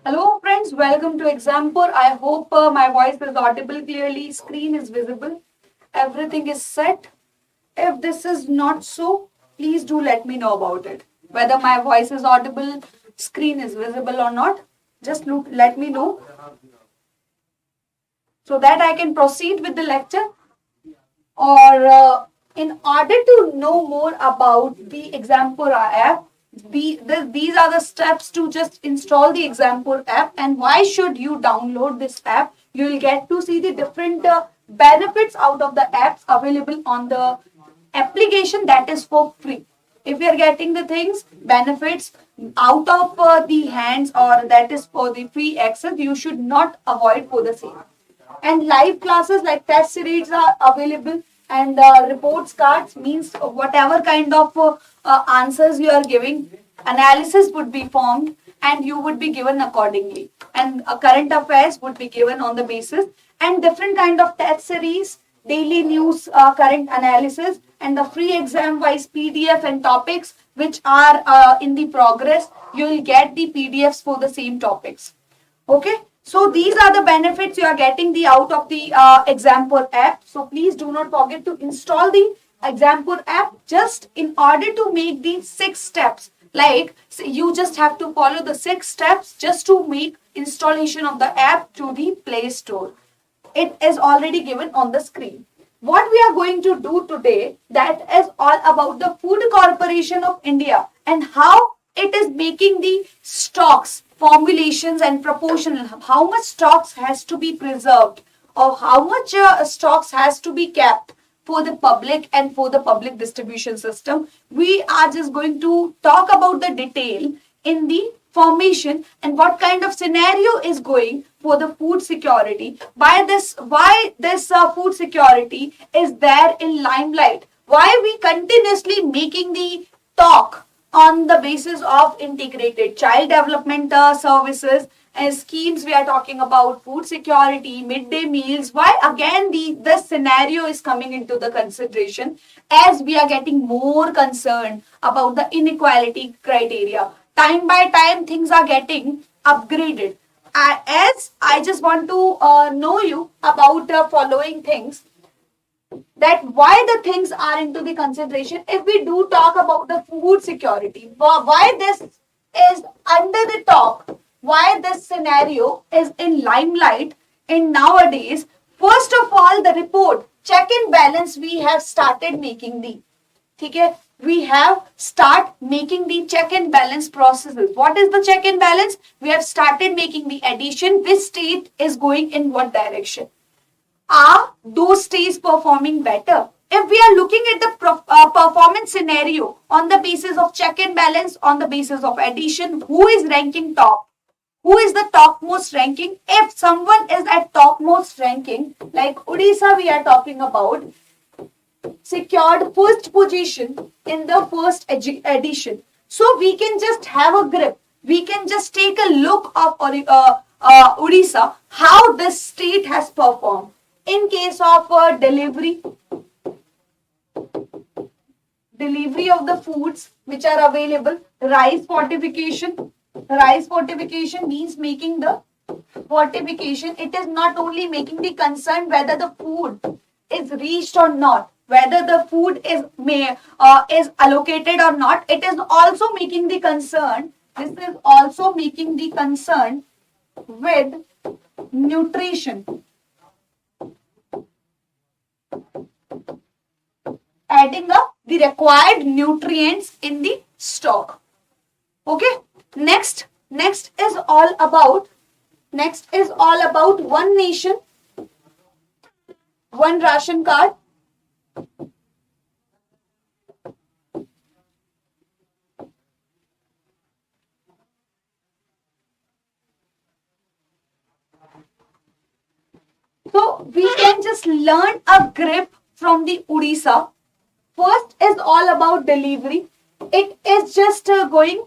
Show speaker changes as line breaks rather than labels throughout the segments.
Hello friends, welcome to Exampur. I hope my voice is audible clearly, screen is visible, everything is set. If this is not so, please do let me know about it. Whether my voice is audible, screen is visible or not, just let me know so that I can proceed with the lecture. Or in order to know more about the Exampur app, these are the steps to just install the Exampur app. And why should you download this app? You will get to see the different benefits out of the apps available on the application that is for free. If you are getting the things, benefits out of the hands or that is for the free access, you should not avoid for the same. And live classes like test series are available, and reports cards means whatever kind of answers you are giving, analysis would be formed and you would be given accordingly, and current affairs would be given on the basis, and different kind of test series, daily news, current analysis, and the free exam wise PDF and topics which are in the progress. You will get the PDFs for the same topics. Okay, so these are the benefits you are getting the out of the Exampur app. So please do not forget to install the Exampur app just in order to make these 6 steps. Like you just have to follow the 6 steps just to make installation of the app to the Play Store. It is already given on the screen. What we are going to do today, that is all about the Food Corporation of India and how it is making the stocks, formulations and proportional, how much stocks has to be preserved or how much stocks has to be kept for the public and for the public distribution system. We are just going to talk about the detail in the formation and what kind of scenario is going for the food security. Why this food security is there in limelight? Why we continuously making the talk on the basis of integrated child development services and schemes. We are talking about food security, midday meals. Why again this scenario is coming into the consideration as we are getting more concerned about the inequality criteria. Time by time things are getting upgraded. As I just want to know you about the following things, that why the things are into the consideration. If we do talk about the food security, why this is under the talk, why this scenario is in limelight in nowadays. First of all, the report check and balance we have started making the, okay, we have start making the check and balance processes. What is the check and balance? We have started making the addition, which state is going in what direction. Are those states performing better? If we are looking at the performance scenario on the basis of check and balance, on the basis of addition, who is ranking top? Who is the topmost ranking? If someone is at topmost ranking, like Odisha we are talking about, secured first position in the first edition. So we can just have a grip. We can just take a look of Odisha, how this state has performed. In case of delivery of the foods which are available, rice fortification. Rice fortification means making the fortification. It is not only making the concern whether the food is reached or not, whether the food is allocated or not. It is also making the concern. This is also making the concern with nutrition. Adding up the required nutrients in the stock. Okay. Next is all about one nation, one ration card. So we can just learn a grip from the Odisha. First is all about delivery. It is just going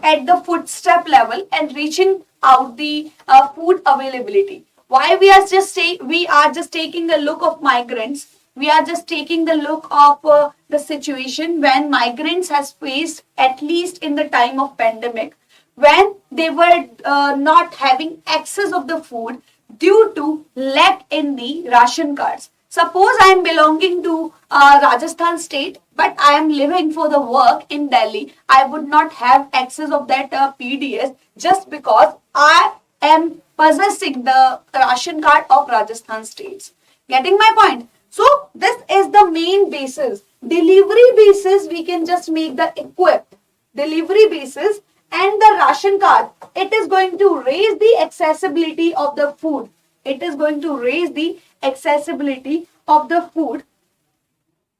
at the footstep level and reaching out the food availability. Why we are just taking a look of migrants. We are just taking the look of the situation when migrants has faced, at least in the time of pandemic, when they were not having access of the food due to lack in the ration cards. Suppose I am belonging to Rajasthan state, but I am living for the work in Delhi. I would not have access of that PDS just because I am possessing the ration card of Rajasthan states. Getting my point? So this is the main basis. Delivery basis, we can just make the equipped. Delivery basis and the ration card, it is going to raise the accessibility of the food. It is going to raise the accessibility of the food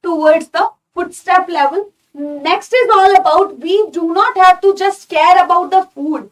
towards the footstep level. Next is all about, we do not have to just care about the food,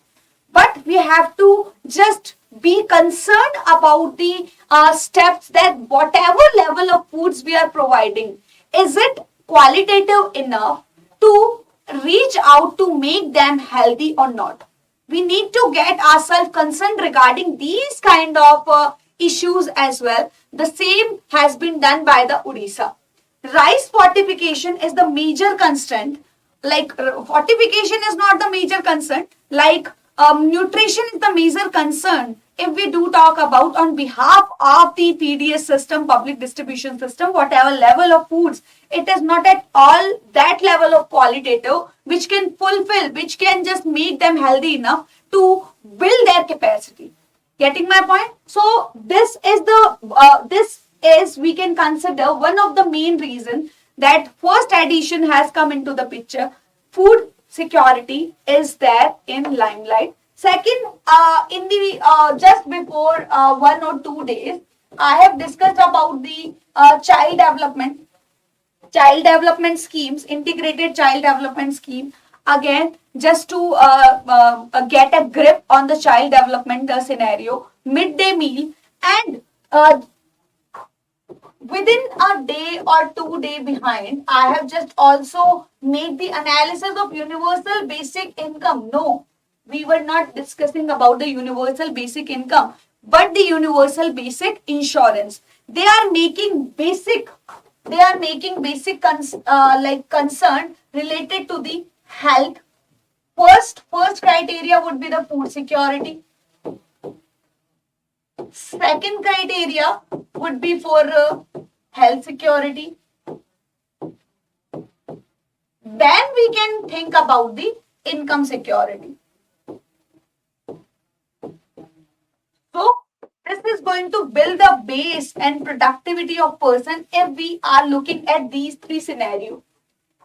but we have to just be concerned about the steps that whatever level of foods we are providing, is it qualitative enough to reach out to make them healthy or not. We need to get ourselves concerned regarding these kind of issues as well. The same has been done by the Odisha. Rice fortification is the major concern. Like fortification is not the major concern. Like nutrition is the major concern. If we do talk about on behalf of the PDS system, public distribution system, whatever level of foods, it is not at all that level of qualitative which can fulfill, which can just make them healthy enough to build their capacity. Getting my point? So this is we can consider one of the main reasons that first edition has come into the picture. Food security is there in limelight. Second, in the just before 1 or 2 days, I have discussed about the child development schemes, integrated child development scheme. Again, just to get a grip on the child development scenario, midday meal, and within a day or 2 day behind, I have just also made the analysis of universal basic income. No, we were not discussing about the universal basic income, but the universal basic insurance. They are making basic concern related to the health. First criteria would be the food security. Second criteria would be for health security. Then we can think about the income security. So this is going to build the base and productivity of person if we are looking at these three scenarios.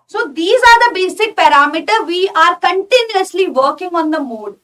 So these are the basic parameters we are continuously working on the mode.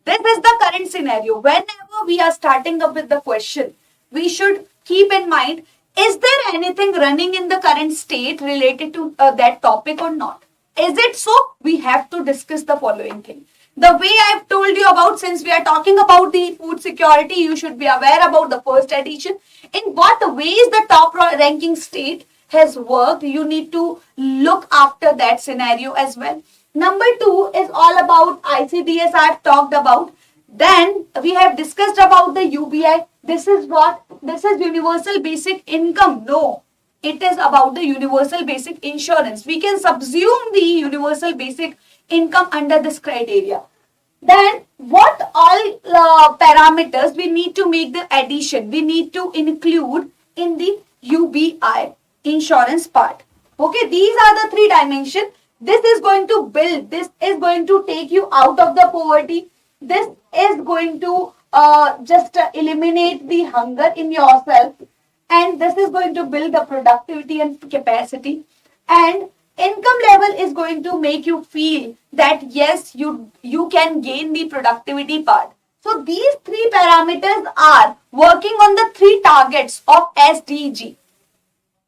This is the current scenario. Whenever we are starting up with the question, we should keep in mind, is there anything running in the current state related to that topic or not? Is it so? We have to discuss the following thing. The way I have told you about, since we are talking about the food security, you should be aware about the first edition. In what ways the top ranking state has worked, you need to look after that scenario as well. Number 2 is all about ICDS I have talked about. Then we have discussed about the UBI. This is what? This is universal basic income. No, it is about the universal basic insurance. We can subsume the universal basic income under this criteria. Then what all parameters we need to make the addition, we need to include in the UBI insurance part. Okay, these are the three dimensions. This is going to build, this is going to take you out of the poverty. This is going to just eliminate the hunger in yourself. And this is going to build the productivity and capacity. And income level is going to make you feel that yes, you can gain the productivity part. So these three parameters are working on the three targets of SDG.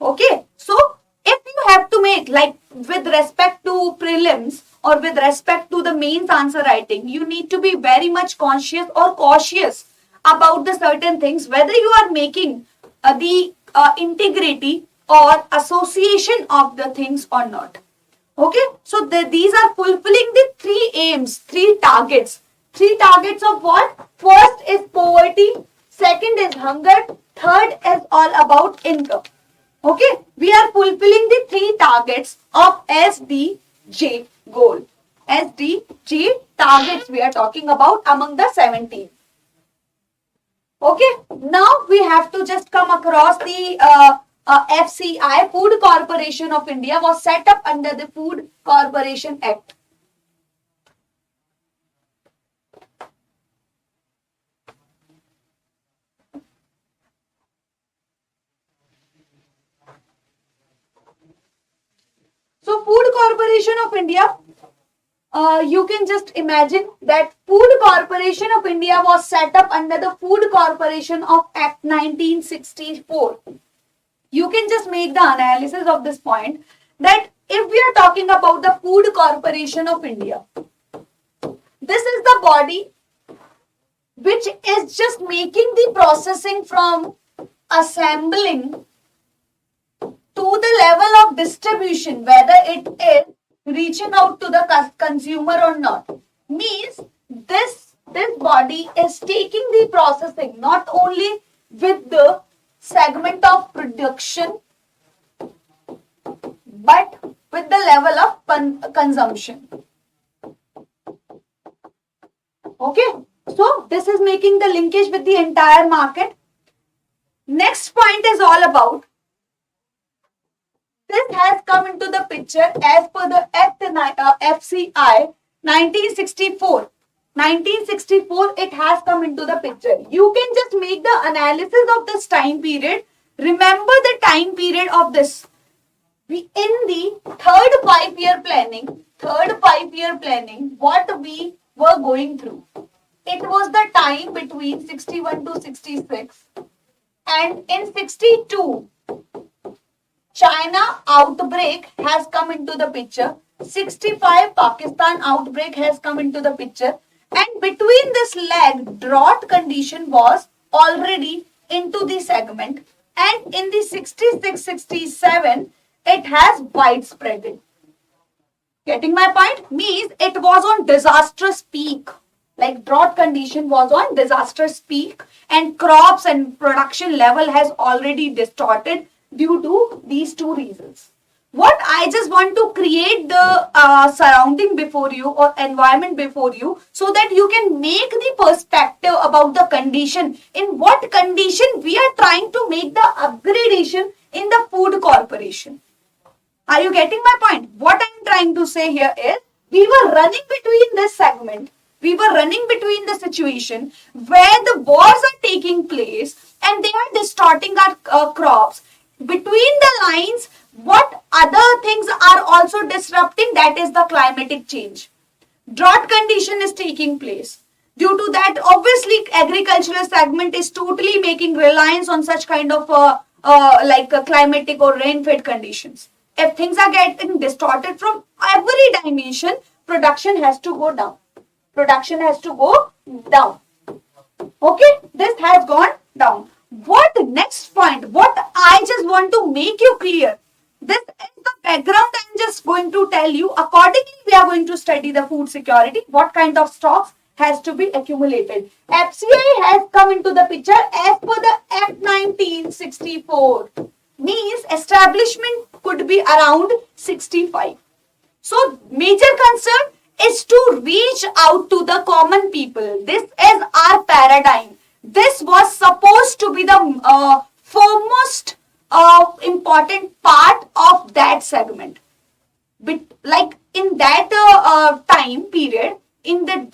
Okay, so if you have to make, like with respect to prelims or with respect to the mains answer writing, you need to be very much conscious or cautious about the certain things, whether you are making the integrity or association of the things or not. Okay, so these are fulfilling the three aims, three targets. Three targets of what? First is poverty, second is hunger, third is all about income. Okay, we are fulfilling the 3 targets of SDG goal. SDG targets we are talking about among the 17. Okay, now we have to just come across the FCI, Food Corporation of India, was set up under the Food Corporation Act. So, Food Corporation of India, you can just imagine that Food Corporation of India was set up under the Food Corporation of Act 1964. You can just make the analysis of this point that if we are talking about the Food Corporation of India, this is the body which is just making the processing from assembling to the level of distribution, whether it is reaching out to the consumer or not. Means this body is taking the processing not only with the segment of production but with the level of consumption. Okay, so this is making the linkage with the entire market. Next point is all about, this has come into the picture as per the Act FCI 1964. 1964, it has come into the picture. You can just make the analysis of this time period. Remember the time period of this. In the third 5-year planning, what we were going through. It was the time between 61 to 66. And in 62, China outbreak has come into the picture. 65, Pakistan outbreak has come into the picture. And between this lag, drought condition was already into the segment. And in the 66-67, it has widespread. Getting my point? Means it was on disastrous peak. Like drought condition was on disastrous peak. And crops and production level has already distorted due to these 2 reasons. What I just want to create the surrounding before you or environment before you so that you can make the perspective about the condition. In what condition we are trying to make the upgradation in the food corporation. Are you getting my point? What I am trying to say here is we were running between this segment. We were running between the situation where the wars are taking place and they are distorting our crops. Between the lines, what other things are also disrupting? That is the climatic change. Drought condition is taking place. Due to that, obviously, agricultural segment is totally making reliance on such kind of climatic or rain-fed conditions. If things are getting distorted from every dimension, production has to go down. Production has to go down. Okay, this has gone down. What next point? What I just want to make you clear. This is the background I am just going to tell you. Accordingly, we are going to study the food security. What kind of stocks has to be accumulated. FCI has come into the picture as per the Act 1964. Means establishment could be around 65. So, major concern is to reach out to the common people. This is our paradigm. This was supposed to be the foremost important part of that segment. But like in that time period, in that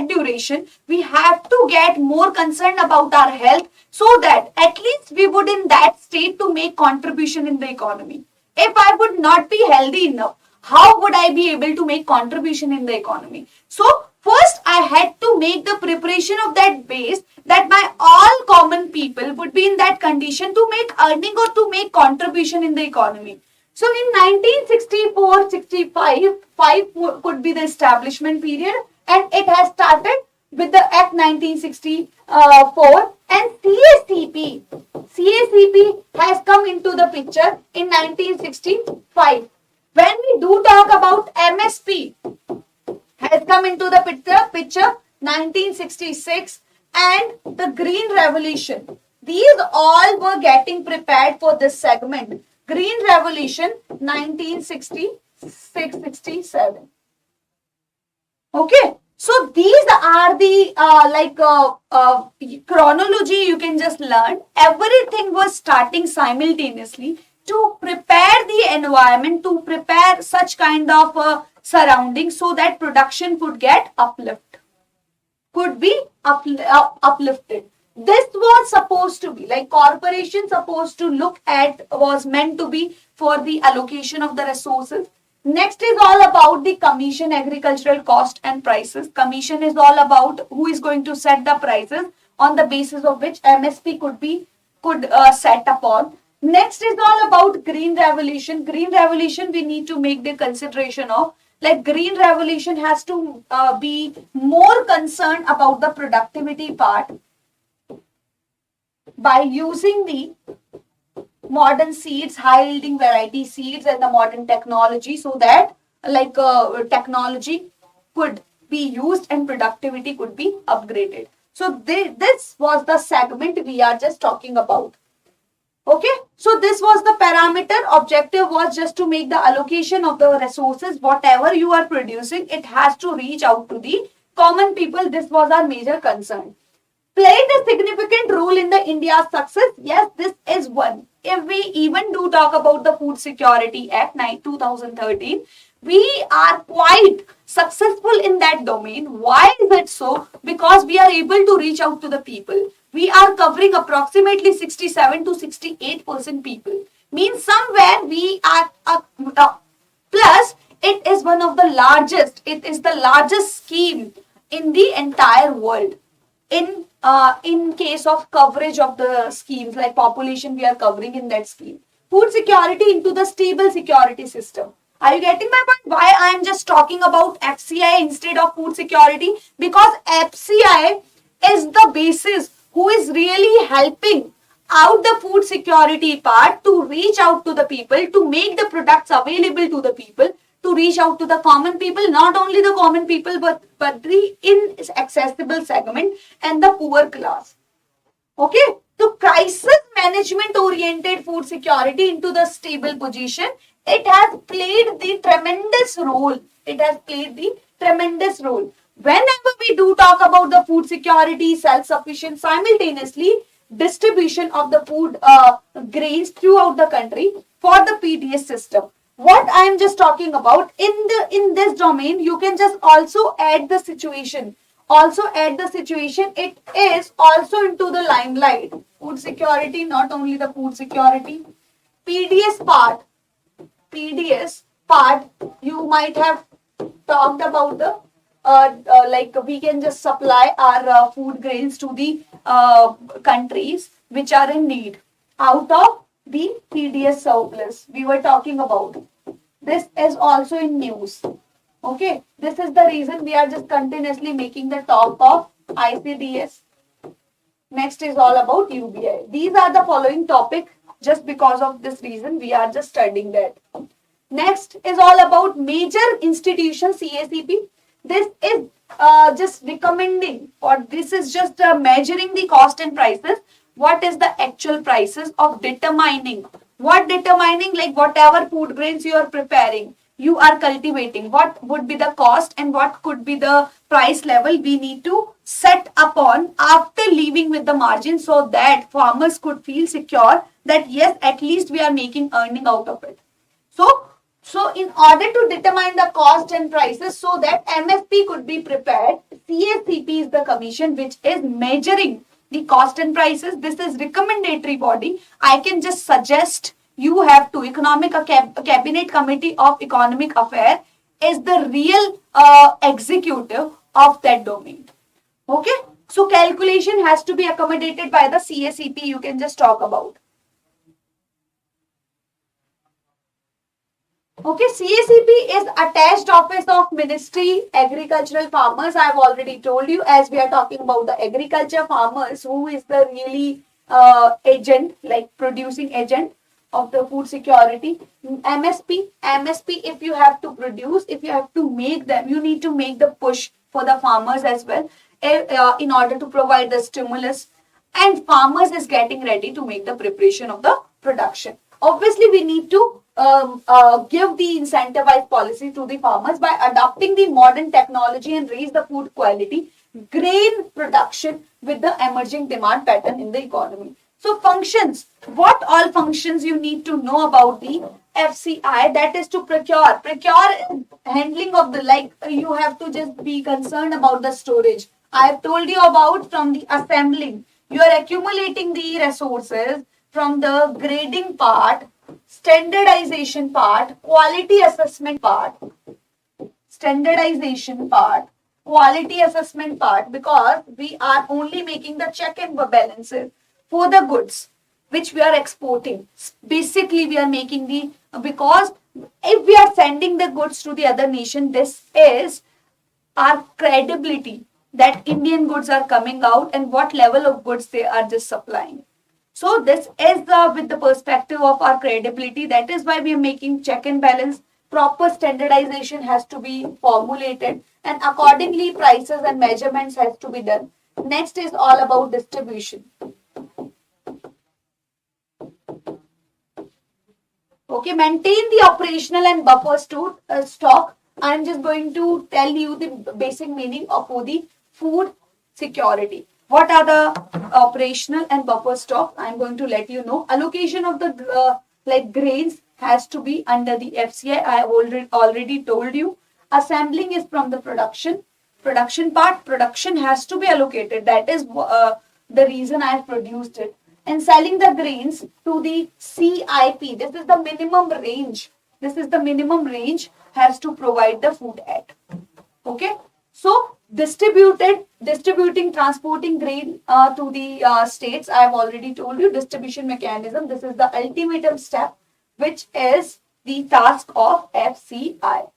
duration, we have to get more concerned about our health so that at least we would in that state to make contribution in the economy. If I would not be healthy enough, how would I be able to make contribution in the economy? So first I had to make the preparation of that base that my all common people would be in that condition to make earning or to make contribution in the economy. So in 1964-65, 5 could be the establishment period and it has started with the Act 1964 and CACP has come into the picture in 1965. When we do talk about MSP, has come into the picture 1966 and the Green Revolution. These all were getting prepared for this segment. Green Revolution 1966-67. Okay. So these are the chronology you can just learn. Everything was starting simultaneously to prepare the environment, to prepare such kind of surroundings so that production could get uplifted. This was supposed to be like corporation supposed to look at, was meant to be for the allocation of the resources. Next is all about the commission, agricultural cost and prices. Commission is all about who is going to set the prices on the basis of which MSP could set upon. Next is all about green revolution. Green revolution we need to make the consideration of, like green revolution has to be more concerned about the productivity part by using the modern seeds, high yielding variety seeds and the modern technology, so that technology could be used and productivity could be upgraded. So this was the segment we are just talking about. Okay, so this was the parameter. Objective was just to make the allocation of the resources, whatever you are producing, it has to reach out to the common people. This was our major concern. Played a significant role in the India's success. Yes, this is one. If we even do talk about the Food Security Act 2013, we are quite successful in that domain. Why is it so? Because we are able to reach out to the people. We are covering approximately 67 to 68% people. Means somewhere we are plus it is one of the largest. It is the largest scheme in the entire world. In case of coverage of the schemes, like population we are covering in that scheme. Food security into the stable security system. Are you getting my point? Why I am just talking about FCI instead of food security? Because FCI is the basis who is really helping out the food security part to reach out to the people, to make the products available to the people, to reach out to the common people, not only the common people, but the inaccessible segment and the poor class. Okay, so crisis management oriented food security into the stable position, it has played the tremendous role. It has played the tremendous role. Whenever we do talk about the food security, self-sufficient, simultaneously distribution of the food grains throughout the country for the PDS system. What I am just talking about in this domain, you can just also add the situation. It is also into the limelight. Food security, not only the food security. PDS part, you might have talked about the we can just supply our food grains to the countries which are in need out of the PDS surplus we were talking about. This is also in news. Okay, this is the reason we are just continuously making the talk of ICDS. Next is all about UBI. These are the following topic. Just because of this reason, we are just studying that. Next is all about major institutions, CACP. This is just recommending, or this is just measuring the cost and prices. What is the actual prices of determining? What determining, like whatever food grains you are preparing, you are cultivating, what would be the cost and what could be the price level we need to set upon after leaving with the margin, so that farmers could feel secure that yes, at least we are making earning out of it. So in order to determine the cost and prices so that MFP could be prepared, CACP is the commission which is measuring the cost and prices. This is recommendatory body. I can just suggest you have to Cabinet Committee of Economic Affairs is the real executive of that domain. Okay. So calculation has to be accommodated by the CACP. You can just talk about. Okay, CACP is attached office of Ministry Agricultural Farmers. I have already told you, as we are talking about the agriculture farmers, who is the really agent, like producing agent of the food security. MSP, if you have to produce, if you have to make them, you need to make the push for the farmers as well in order to provide the stimulus. and farmers is getting ready to make the preparation of the production. Obviously, we need to give the incentivized policy to the farmers by adopting the modern technology and raise the food quality, grain production with the emerging demand pattern in the economy. So functions, what all functions you need to know about the FCI, that is to procure. Procure is handling of the, like you have to just be concerned about the storage. I have told you about from the assembling. You are accumulating the resources from the grading part, standardization part, quality assessment part, standardization part, quality assessment part, because we are only making the check and balances for the goods which we are exporting. Basically, we are making the, because if we are sending the goods to the other nation, this is our credibility that Indian goods are coming out and what level of goods they are just supplying. So this is with the perspective of our credibility. That is why we are making check and balance. Proper standardization has to be formulated and accordingly prices and measurements has to be done. Next is all about distribution. Okay, maintain the operational and buffer stock. I am just going to tell you the basic meaning of the food security. What are the operational and buffer stock? I am going to let you know. Allocation of the like grains has to be under the FCI. I have already told you. Assembling is from the production part. Production has to be allocated. That is the reason I have produced it. And selling the grains to the CIP. This is the minimum range. This is the minimum range has to provide the food at. Okay. So distributing, transporting grain to the states. I have already told you distribution mechanism. This is the ultimate step, which is the task of FCI.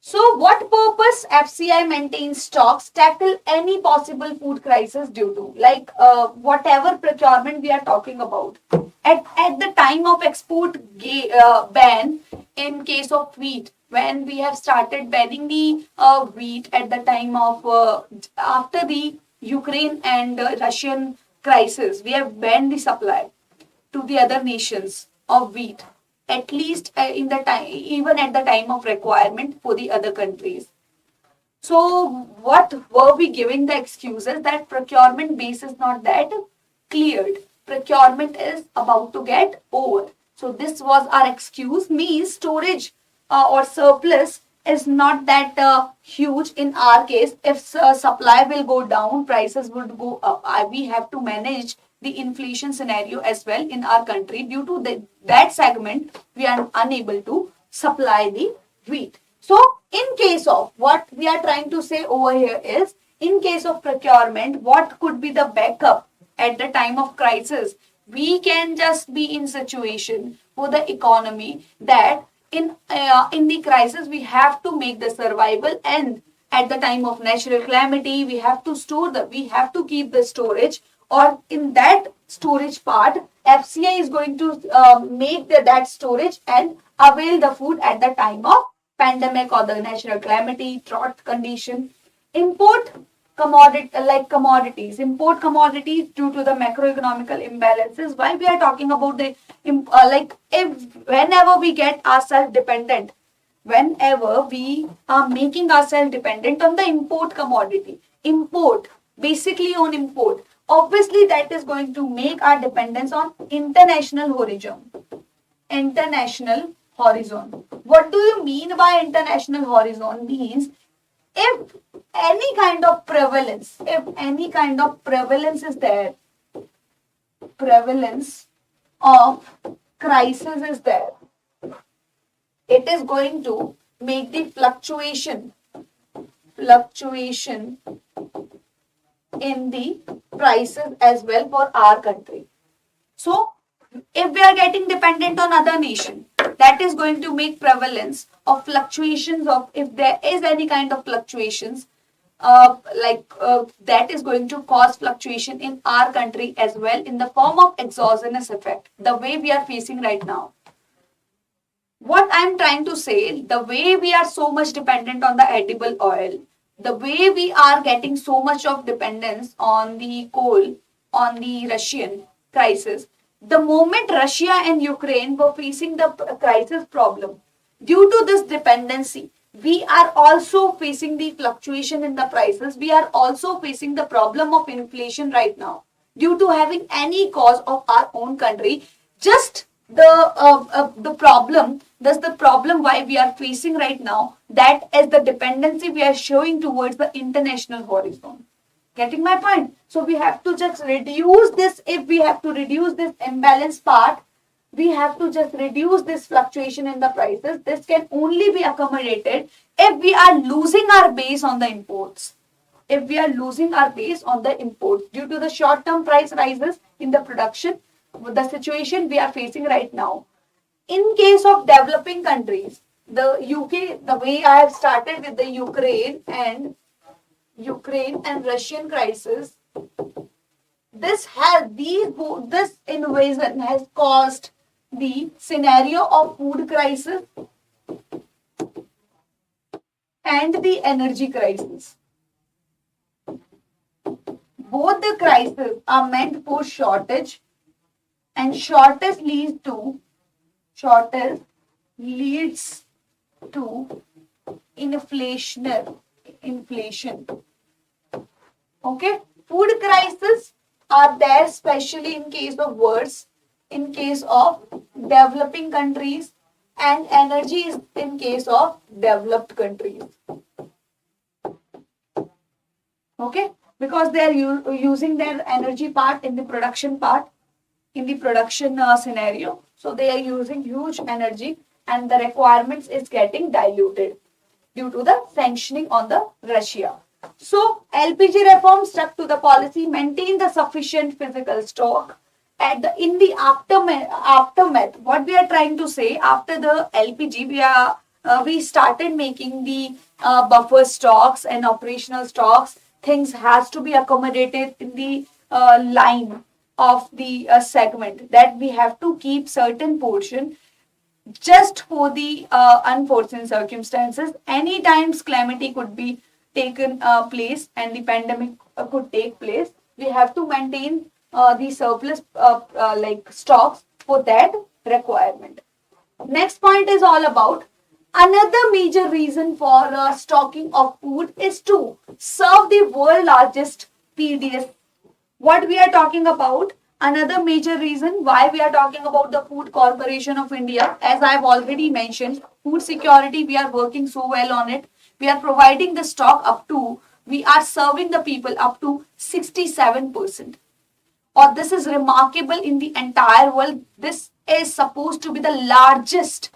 So what purpose FCI maintains stocks? Tackle any possible food crisis due to, like whatever procurement we are talking about. At the time of export ban, in case of wheat, when we have started banning the wheat at the time of, after the Ukraine and Russian crisis, we have banned the supply to the other nations of wheat, at least in the time, even at the time of requirement for the other countries. So what were we giving the excuses? That procurement base is not that cleared. Procurement is about to get over. So this was our excuse, means storage or surplus is not that huge in our case. If supply will go down, prices would go up. We have to manage the inflation scenario as well in our country. Due to that segment, we are unable to supply the wheat. So in case of, what we are trying to say over here is, in case of procurement, what could be the backup at the time of crisis? We can just be in situation for the economy that in the crisis we have to make the survival, and at the time of natural calamity we have to keep the storage, or in that storage part FCI is going to make that storage and avail the food at the time of pandemic or the natural calamity, drought condition. Import commodities due to the macroeconomical imbalances. Why we are talking about the whenever we get ourselves dependent, whenever we are making ourselves dependent on the import commodity, basically on import, obviously that is going to make our dependence on international horizon. What do you mean by international horizon? Means if any kind of prevalence is there, prevalence of crisis is there, it is going to make the fluctuation in the prices as well for our country. So if we are getting dependent on other nation, that is going to make prevalence of fluctuations of, if there is any kind of fluctuations, that is going to cause fluctuation in our country as well in the form of exogenous effect, the way we are facing right now. What I am trying to say, the way we are so much dependent on the edible oil, The way we are getting so much of dependence on the coal, on the Russian crisis, the moment Russia and Ukraine were facing the crisis problem, due to this dependency, we are also facing the fluctuation in the prices. We are also facing the problem of inflation right now due to having any cause of our own country. Just the problem, that's the problem why we are facing right now. That is the dependency we are showing towards the international horizon. Getting my point? So we have to just reduce this. If we have to reduce this imbalance part, we have to just reduce this fluctuation in the prices. This can only be accommodated if we are losing our base on the imports. If we are losing our base on the imports due to the short-term price rises in the production, the situation we are facing right now. In case of developing countries, the UK, the way I have started with the Ukraine and Russian crisis, this invasion has caused the scenario of food crisis and the energy crisis. Both the crises are meant for shortage, and shortage leads to inflation. Okay, food crisis are there especially in case of wars, in case of developing countries, and energy is in case of developed countries. Okay, because they are using their energy part in the production part, in the production scenario. So they are using huge energy and the requirements is getting diluted due to the sanctioning on the Russia. So LPG reform stuck to the policy, maintain the sufficient physical stock. In the aftermath, what we are trying to say, after the LPG, we started making the buffer stocks and operational stocks. Things has to be accommodated in the line of the segment, that we have to keep certain portion just for the unforeseen circumstances. Any times calamity could be taken place and the pandemic could take place. We have to maintain the surplus like stocks for that requirement. Next point is all about another major reason for stocking of food is to serve the world largest PDS. What we are talking about, another major reason why we are talking about the Food Corporation of India, as I have already mentioned, food security, we are working so well on it. We are providing the stock we are serving the people up to 67%. Or this is remarkable in the entire world. This is supposed to be the largest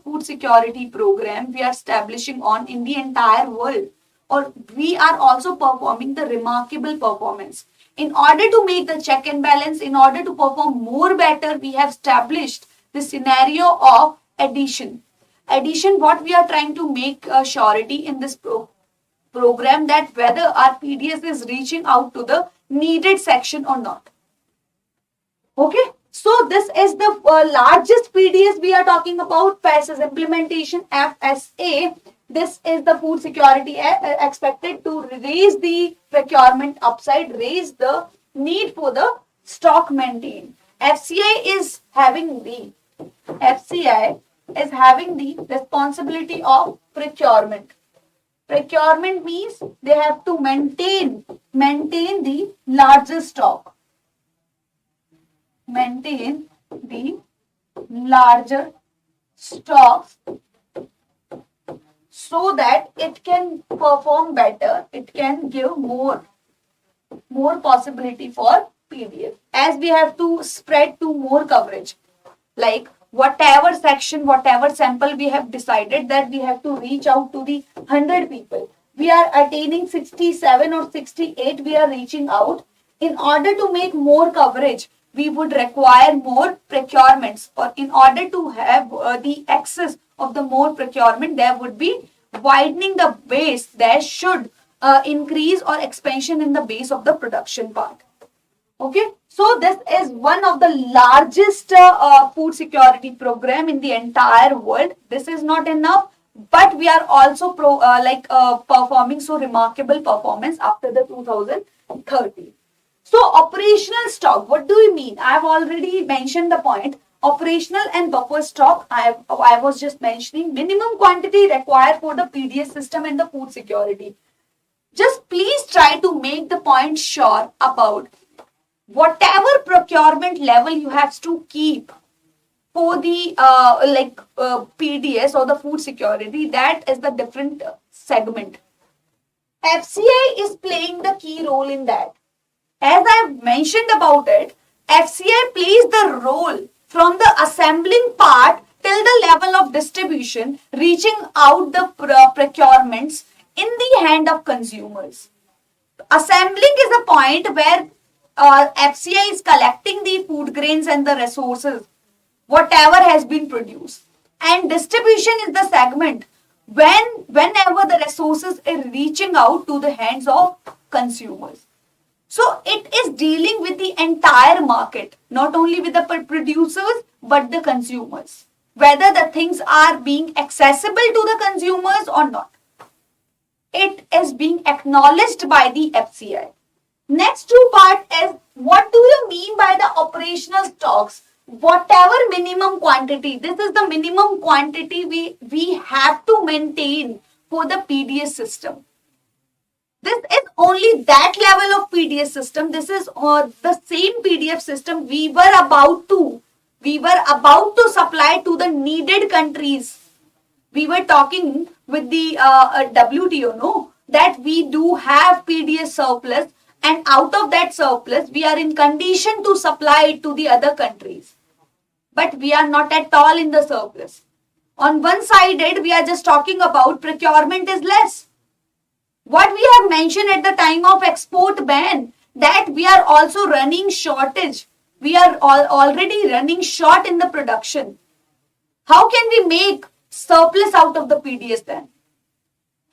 food security program we are establishing on in the entire world. Or we are also performing the remarkable performance. In order to make the check and balance, in order to perform more better, we have established the scenario of addition. What we are trying to make a surety in this program, that whether our PDS is reaching out to the needed section or not. Okay, so this is the largest PDS we are talking about. FASES implementation, FSA. This is the food security expected to raise the procurement upside, raise the need for the stock maintain. FCI is having the responsibility of procurement. Procurement means they have to maintain the larger stock. Maintain the larger stocks so that it can perform better, it can give more possibility for PDS. As we have to spread to more coverage, like whatever section, whatever sample we have decided that we have to reach out to the 100 people. We are attaining 67 or 68, we are reaching out. In order to make more coverage, we would require more procurements, or in order to have the access of the more procurement, there would be widening the base. There should increase or expansion in the base of the production part. Okay, so this is one of the largest food security program in the entire world. This is not enough. but we are also performing so remarkable performance after the 2030. So operational stock, what do you mean? I have already mentioned the point. Operational and buffer stock, I was just mentioning minimum quantity required for the PDS system and the food security. Just please try to make the point sure about whatever procurement level you have to keep for the PDS or the food security. That is the different segment. FCI is playing the key role in that. As I mentioned about it, FCI plays the role from the assembling part till the level of distribution, reaching out the procurements in the hand of consumers. Assembling is the point where FCI is collecting the food grains and the resources, whatever has been produced. And distribution is the segment whenever the resources are reaching out to the hands of consumers. So it is dealing with the entire market, not only with the producers, but the consumers. Whether the things are being accessible to the consumers or not. It is being acknowledged by the FCI. Next two part is, what do you mean by the operational stocks? Whatever minimum quantity, this is the minimum quantity we have to maintain for the PDS system. This is only that level of PDS system. This is the same PDF system we were about to supply to the needed countries. We were talking with the WTO, no, that we do have PDS surplus, and out of that surplus, we are in condition to supply it to the other countries. But we are not at all in the surplus. On one-sided, we are just talking about procurement is less. What we have mentioned at the time of export ban, that we are also running shortage. We are already running short in the production. How can we make surplus out of the PDS then?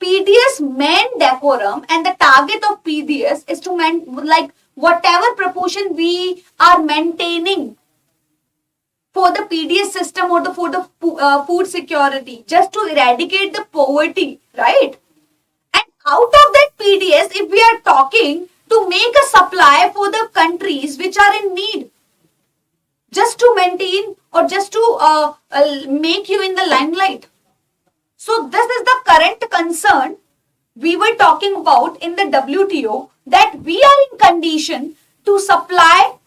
PDS main decorum and the target of PDS is to whatever proportion we are maintaining for the PDS system or for the food security, just to eradicate the poverty, right? And out of that PDS, if we are talking to make a supply for the countries which are in need, just to maintain or just to make you in the limelight. So this is the current concern we were talking about in the WTO, that we are in condition to supply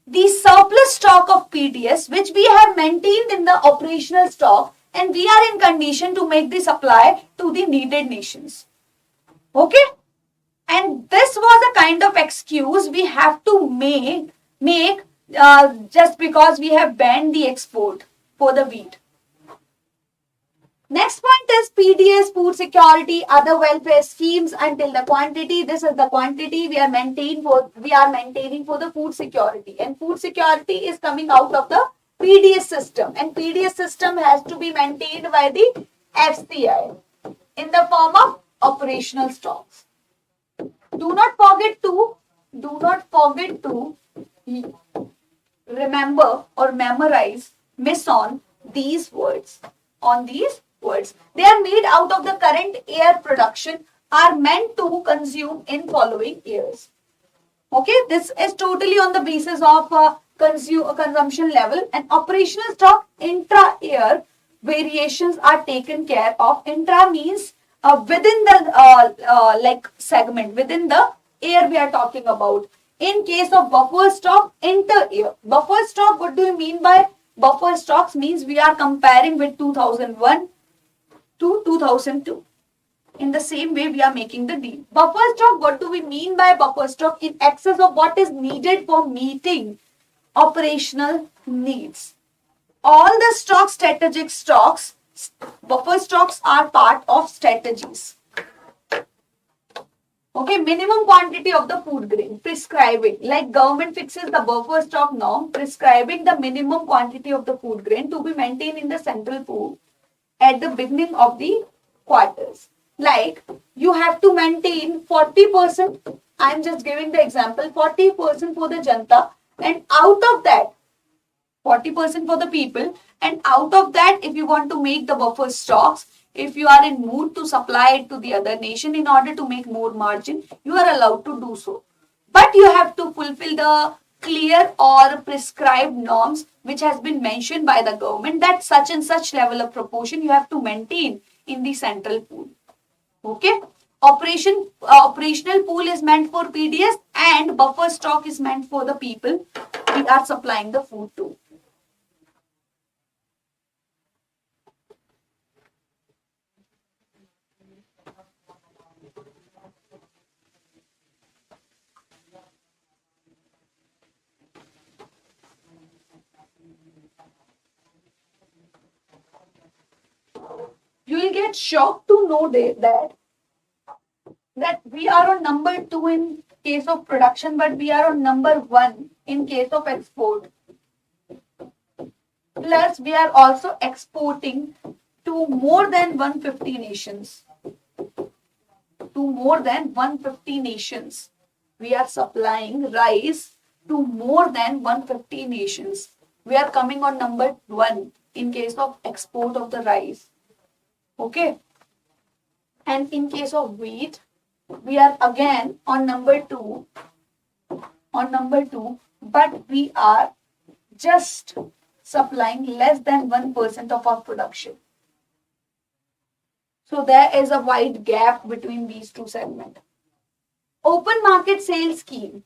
the surplus stock of PDS which we have maintained in the operational stock, and we are in condition to make the supply to the needed nations. Okay? And this was a kind of excuse we have to make just because we have banned the export for the wheat. Next point is PDS, food security, other welfare schemes until the quantity. This is the quantity we are maintaining for the food security, and food security is coming out of the PDS system, and PDS system has to be maintained by the FCI in the form of operational stocks. Do not forget to remember or memorize, miss on these words. They are made out of the current air production, are meant to consume in following years. Okay, this is totally on the basis of consumption level, and operational stock intra-year variations are taken care of. Intra means within the segment, within the year we are talking about. In case of buffer stock, inter-year. Buffer stock, what do you mean by buffer stocks? Means we are comparing with 2001 to 2002. In the same way, we are making the deal. Buffer stock, what do we mean by buffer stock? In excess of what is needed for meeting operational needs. All the stocks, strategic stocks, buffer stocks are part of strategies. Okay, minimum quantity of the food grain, prescribing, like government fixes the buffer stock norm, prescribing the minimum quantity of the food grain to be maintained in the central pool at the beginning of the quarters. Like you have to maintain 40%, I am just giving the example, 40% for the janta, and out of that, 40% for the people, and out of that, if you want to make the buffer stocks, If you are in mood to supply it to the other nation in order to make more margin, you are allowed to do so. But you have to fulfill the clear or prescribed norms which has been mentioned by the government, that such and such level of proportion you have to maintain in the central pool. Okay. Operational pool is meant for PDS, and buffer stock is meant for the people we are supplying the food to. You will get shocked to know that we are on number 2 in case of production, but we are on number 1 in case of export. Plus, we are also exporting to more than 150 nations. To more than 150 nations. We are supplying rice to more than 150 nations. We are coming on number 1 in case of export of the rice. Okay. And in case of wheat, we are again on number 2. But we are just supplying less than 1% of our production. So there is a wide gap between these two segments. Open market sales scheme.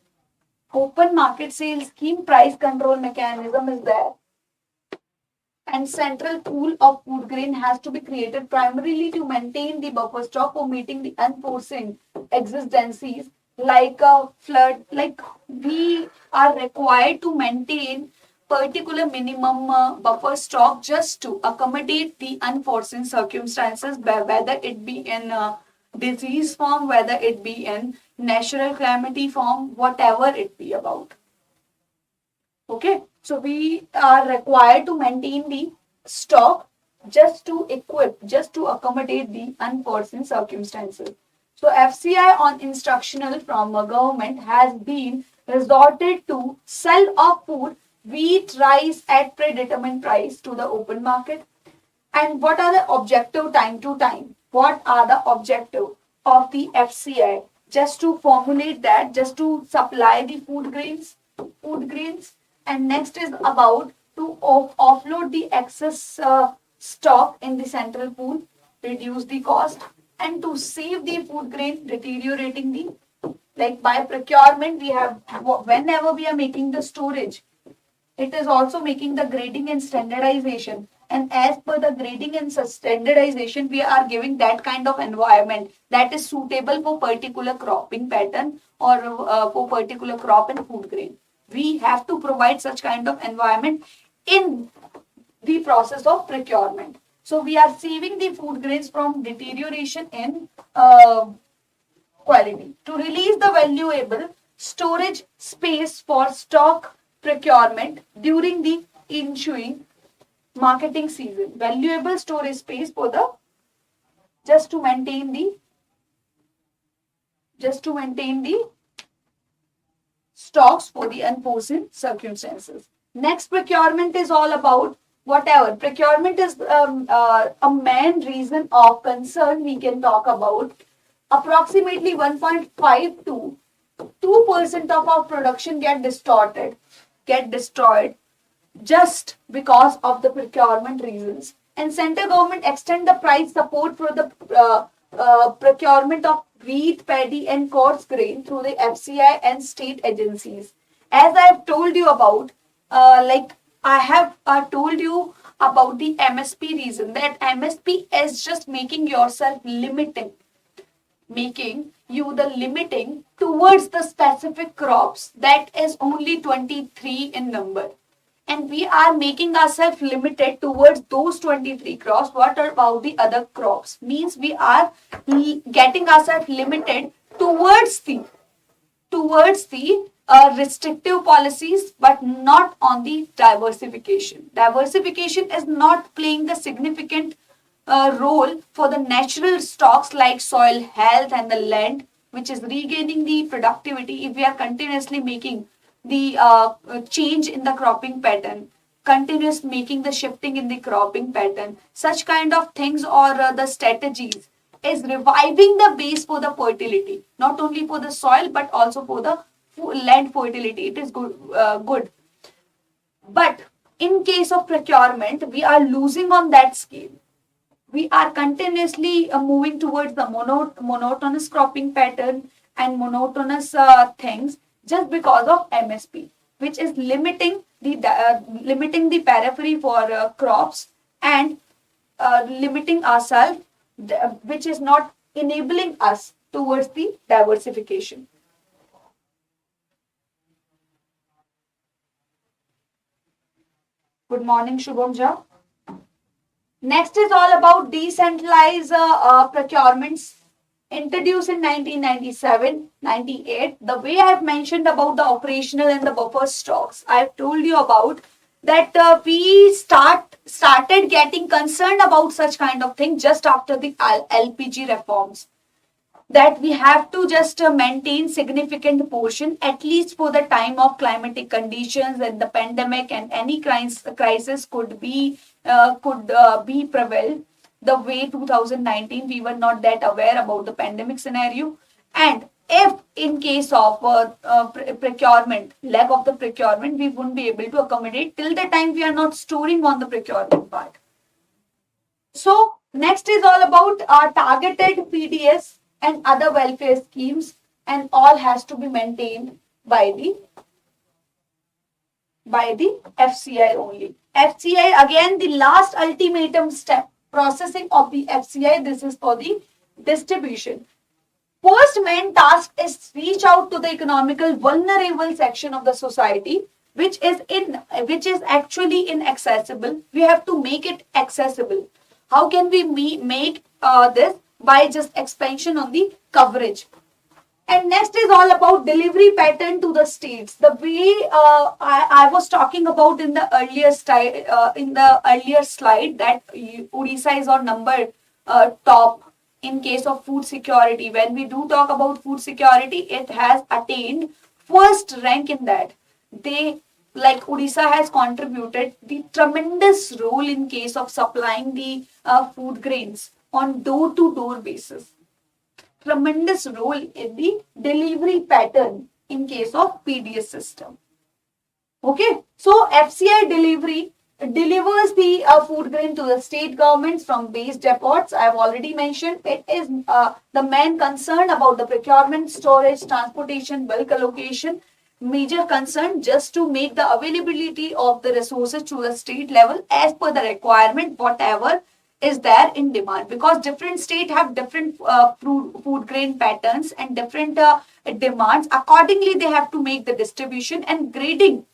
Open market sales scheme, price control mechanism is there. And central pool of food grain has to be created primarily to maintain the buffer stock for meeting the unforeseen exigencies like a flood. Like we are required to maintain particular minimum buffer stock just to accommodate the unforeseen circumstances, whether it be in disease form, whether it be in natural calamity form, whatever it be about. Okay, so we are required to maintain the stock just to accommodate the unforeseen circumstances. So FCI on instructional from a government has been resorted to sell off food, wheat, rice at predetermined price to the open market. And what are the objective time to time? What are the objective of the FCI? Just to formulate that, just to supply the food grains. And next is about to offload the excess stock in the central pool, reduce the cost, and to save the food grain deteriorating the, like by procurement, we have, whenever we are making the storage, it is also making the grading and standardization. And as per the grading and standardization, we are giving that kind of environment that is suitable for particular cropping pattern or for particular crop and food grain. We have to provide such kind of environment in the process of procurement. So we are saving the food grains from deterioration in quality. To release the valuable storage space for stock procurement during the ensuing marketing season. Valuable storage space for the just to maintain the stocks for the unforeseen circumstances. Next, procurement is all about whatever. Procurement is a main reason of concern we can talk about. Approximately 1.5 to 2% of our production get destroyed just because of the procurement reasons. And central government extend the price support for the procurement of wheat, paddy and coarse grain through the FCI and state agencies. As I have told you about, I have told you about the MSP reason, that MSP is just making yourself limiting towards the specific crops that is only 23 in number. And we are making ourselves limited towards those 23 crops. What about the other crops? Means we are getting ourselves limited towards the restrictive policies, but not on the diversification. Diversification is not playing the significant role for the natural stocks like soil health and the land, which is regaining the productivity if we are continuously making the change in the cropping pattern. continuous making the shifting in the cropping pattern, such kind of things, or the strategies is reviving the base for the fertility, not only for the soil but also for the land fertility. It is good. But in case of procurement, we are losing on that scale. We are continuously moving towards the monotonous cropping pattern and monotonous things just because of MSP, which is limiting the periphery for crops, and limiting ourselves, which is not enabling us towards the diversification. Good morning, Shubham Jha. Next is all about decentralized procurements introduced in 1997-98. The way I have mentioned about the operational and the buffer stocks, I have told you about that we started getting concerned about such kind of thing just after the LPG reforms, that we have to just maintain significant portion at least for the time of climatic conditions and the pandemic, and any crisis could be prevailed. The way 2019 we were not that aware about the pandemic scenario, and if in case of procurement, lack of the procurement, we wouldn't be able to accommodate till the time we are not storing on the procurement part. So next is all about targeted PDS and other welfare schemes, and all has to be maintained by the FCI only. FCI, again, the last ultimatum step, processing of the FCI. This is for the distribution. First main task is reach out to the economical vulnerable section of the society, which is actually inaccessible. We have to make it accessible. How can we make this? By just expansion on the coverage. And next is all about delivery pattern to the states. The way I was talking about in the earlier slide, that Odisha is on number top in case of food security. When we do talk about food security, it has attained first rank in that. Odisha has contributed the tremendous role in case of supplying the food grains on door-to-door basis. Tremendous role in the delivery pattern in case of PDS system. Okay, so FCI delivers the food grain to the state governments from base depots. I have already mentioned it is the main concern about the procurement, storage, transportation, bulk allocation. Major concern just to make the availability of the resources to the state level as per the requirement, whatever is there in demand, because different states have different food grain patterns and different demands. Accordingly, they have to make the distribution, and grading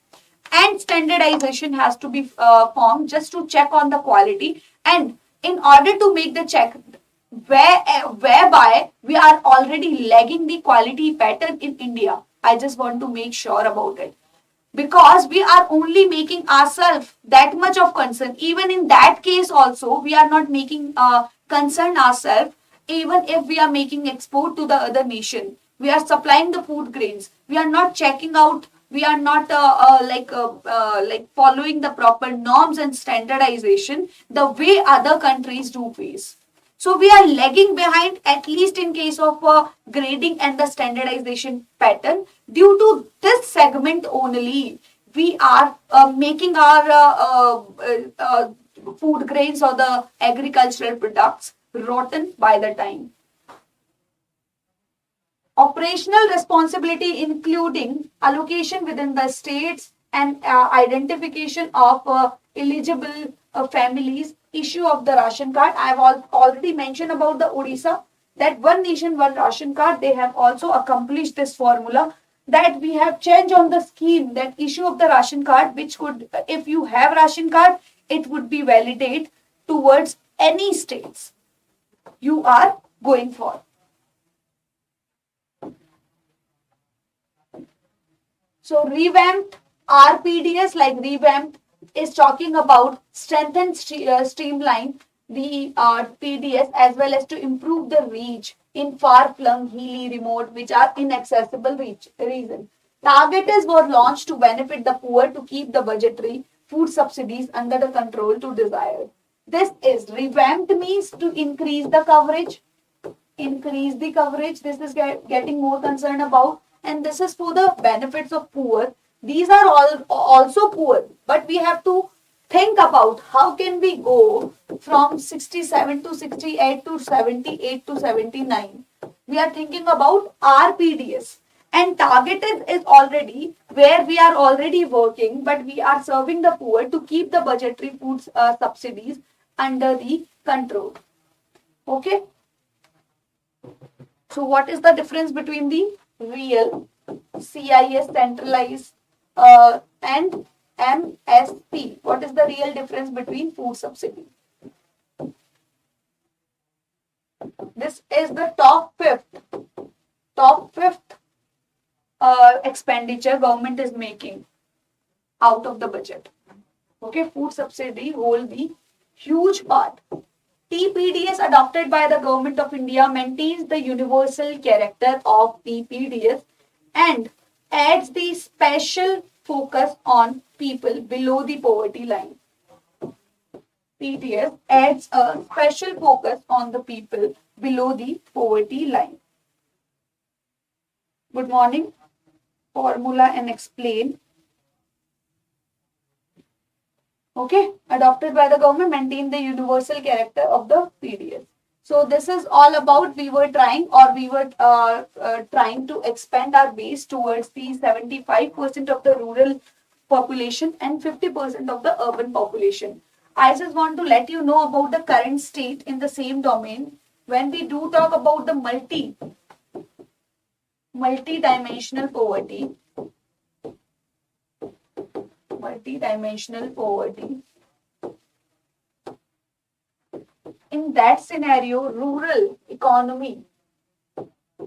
and standardization has to be formed just to check on the quality. And in order to make the check, whereby we are already lagging the quality pattern in India, I just want to make sure about it. Because we are only making ourselves that much of concern. Even in that case also, we are not making concern ourselves. Even if we are making export to the other nation, we are supplying the food grains. We are not checking out. We are not following the proper norms and standardization the way other countries do face. So we are lagging behind, at least in case of grading and the standardization pattern. Due to this segment only, we are making our food grains or the agricultural products rotten by the time. Operational responsibility including allocation within the states and identification of eligible families, issue of the ration card. I have already mentioned about the Odisha, that one nation, one ration card. They have also accomplished this formula, that we have changed on the scheme, that issue of the ration card, which could, if you have ration card, it would be validate towards any states you are going for. So revamped RPDS, like revamped, is talking about strengthen, streamline the PDS as well as to improve the reach in far-flung, hilly, remote, which are inaccessible region. Target is was launched to benefit the poor to keep the budgetary food subsidies under the control to desired. This is revamped means to increase the coverage. Increase the coverage. This is getting more concerned about, and this is for the benefits of poor. These are all also poor, but we have to think about how can we go from 67 to 68 to 78 to 79. We are thinking about RPDS, and targeted is already where we are already working, but we are serving the poor to keep the budgetary food subsidies under the control. Okay. So what is the difference between the real CIS centralized and MSP? What is the real difference between food subsidy? This is the top fifth expenditure government is making out of the budget. Okay, food subsidy hold the huge part. TPDS adopted by the government of India maintains the universal character of TPDS and adds the special focus on people below the poverty line. PDS adds a special focus on the people below the poverty line. Good morning. Formula and explain. Okay, adopted by the government, maintain the universal character of the PDS. So this is all about we were trying to expand our base towards the 75% of the rural population and 50% of the urban population. I just want to let you know about the current state in the same domain. When we do talk about the multi-dimensional poverty, in that scenario, rural economy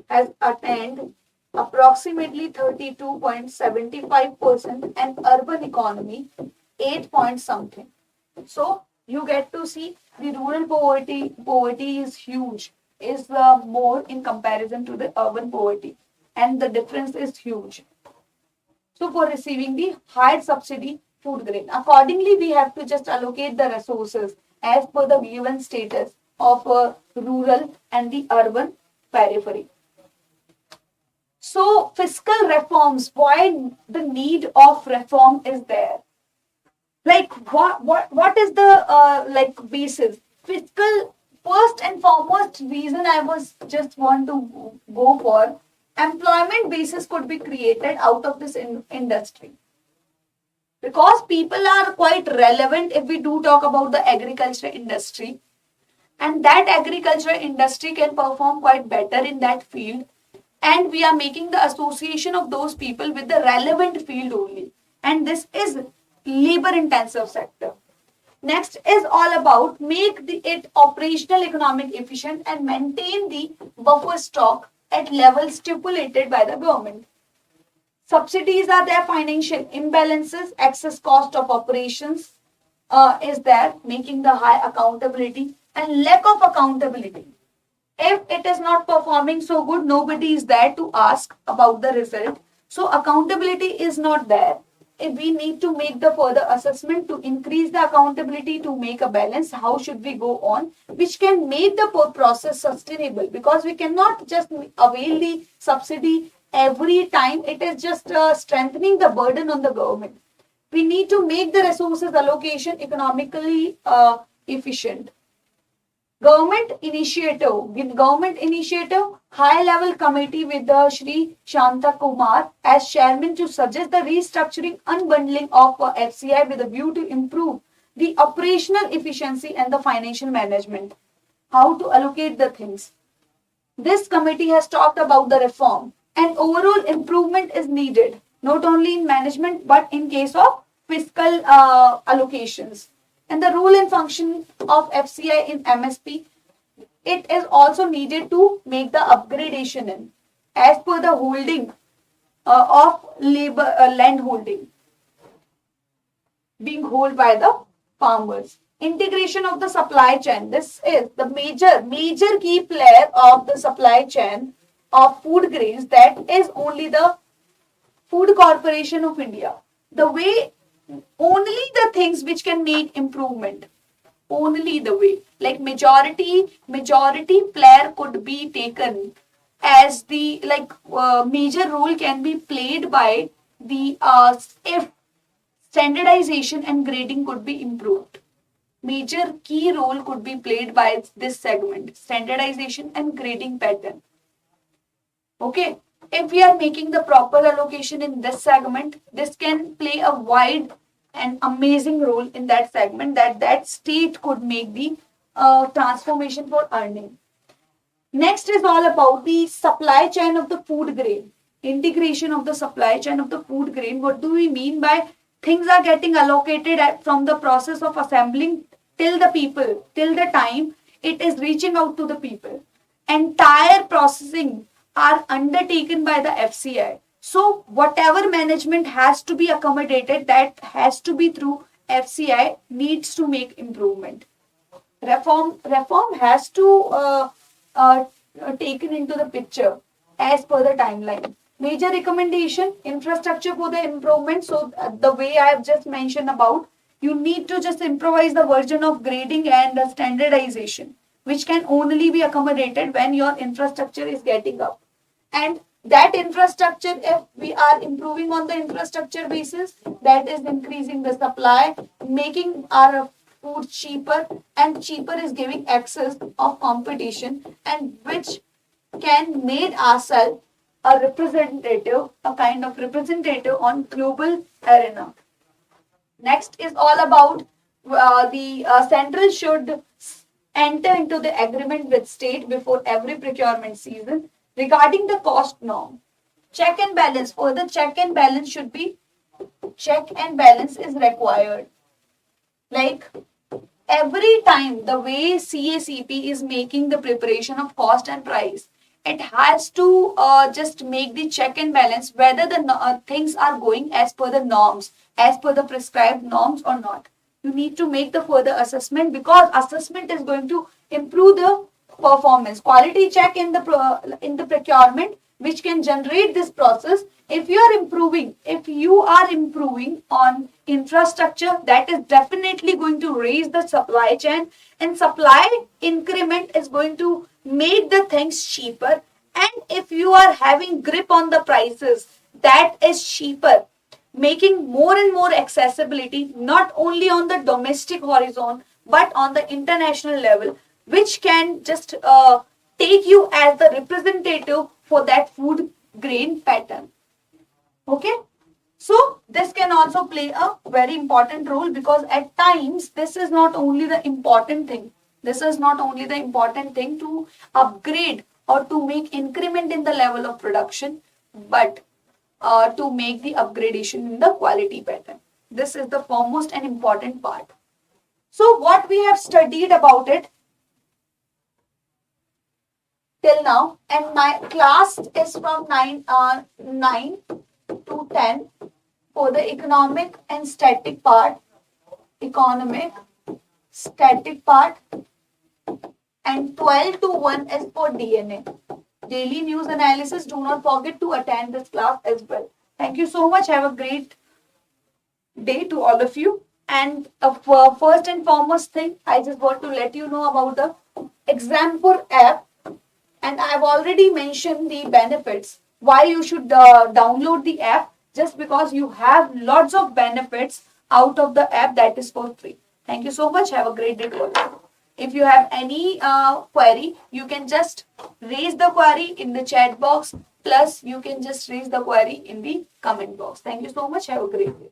has attained approximately 32.75% and urban economy 8 point something. So you get to see the rural poverty is huge, is more in comparison to the urban poverty, and the difference is huge. So for receiving the higher subsidy food grain, accordingly we have to just allocate the resources as per the given status of rural and the urban periphery. So fiscal reforms, why the need of reform is there? Like what is the basis? Fiscal, first and foremost reason I was just want to go for, employment basis could be created out of this industry. Because people are quite relevant if we do talk about the agriculture industry, and that agriculture industry can perform quite better in that field, and we are making the association of those people with the relevant field only, and this is labor intensive sector. Next is all about make it operational economic efficient and maintain the buffer stock at levels stipulated by the government. Subsidies are there, financial imbalances, excess cost of operations is there, making the high accountability and lack of accountability. If it is not performing so good, nobody is there to ask about the result. So accountability is not there. If we need to make the further assessment to increase the accountability, to make a balance, how should we go on, which can make the process sustainable, because we cannot just avail the subsidy every time. It is just strengthening the burden on the government. We need to make the resources allocation economically efficient. Government initiative, high level committee with Shri Shanta Kumar as chairman to suggest the restructuring unbundling of FCI with a view to improve the operational efficiency and the financial management. How to allocate the things. This committee has talked about the reform, and overall improvement is needed, not only in management but in case of fiscal allocations. And the role and function of FCI in MSP, it is also needed to make the upgradation in as per the holding of labor land holding being held by the farmers. Integration of the supply chain. This is the major key player of the supply chain of food grains. That is only the Food Corporation of India. The way only the things which can make improvement. Only the way, like majority player could be taken as the major role can be played by the if standardization and grading could be improved. Major key role could be played by this segment, standardization and grading pattern. Okay, if we are making the proper allocation in this segment, this can play a wide and amazing role in that segment, that state could make the transformation for earning. Next is all about the supply chain of the food grain. Integration of the supply chain of the food grain. What do we mean by things are getting allocated from the process of assembling till the people, till the time it is reaching out to the people. Entire processing are undertaken by the FCI. So whatever management has to be accommodated, that has to be through FCI, needs to make improvement. Reform has to taken into the picture as per the timeline. Major recommendation, infrastructure for the improvement. So the way I have just mentioned about, you need to just improvise the version of grading and standardization, which can only be accommodated when your infrastructure is getting up. And that infrastructure, if we are improving on the infrastructure basis, that is increasing the supply, making our food cheaper, and cheaper is giving access of competition, and which can make ourselves a representative, a kind of representative on global arena. Next is all about the central should enter into the agreement with state before every procurement season regarding the cost norm. Check and balance. For the check and balance should be, check and balance is required. Like every time the way CACP is making the preparation of cost and price, it has to just make the check and balance whether the things are going as per the norms, as per the prescribed norms or not. You need to make the further assessment, because assessment is going to improve the performance. Quality check in the procurement, which can generate this process. If you are improving on infrastructure, that is definitely going to raise the supply chain, and supply increment is going to make the things cheaper. And if you are having grip on the prices, that is cheaper, making more and more accessibility, not only on the domestic horizon, but on the international level, which can just take you as the representative for that food grain pattern. Okay, so this can also play a very important role, because at times this is not only the important thing. This is not only the important thing to upgrade or to make increment in the level of production, but to make the upgradation in the quality pattern. This is the foremost and important part. So what we have studied about it till now, and my class is from 9 to 10 for the economic and static part, and 12 to 1 is for DNA. Daily news analysis. Do not forget to attend this class as well. Thank you so much. Have a great day to all of you. And first and foremost thing, I just want to let you know about the Exampur app. And I've already mentioned the benefits, why you should download the app, just because you have lots of benefits out of the app that is for free. Thank you so much. Have a great day to all of you. If you have any query, you can just raise the query in the chat box, plus you can just raise the query in the comment box. Thank you so much. Have a great day.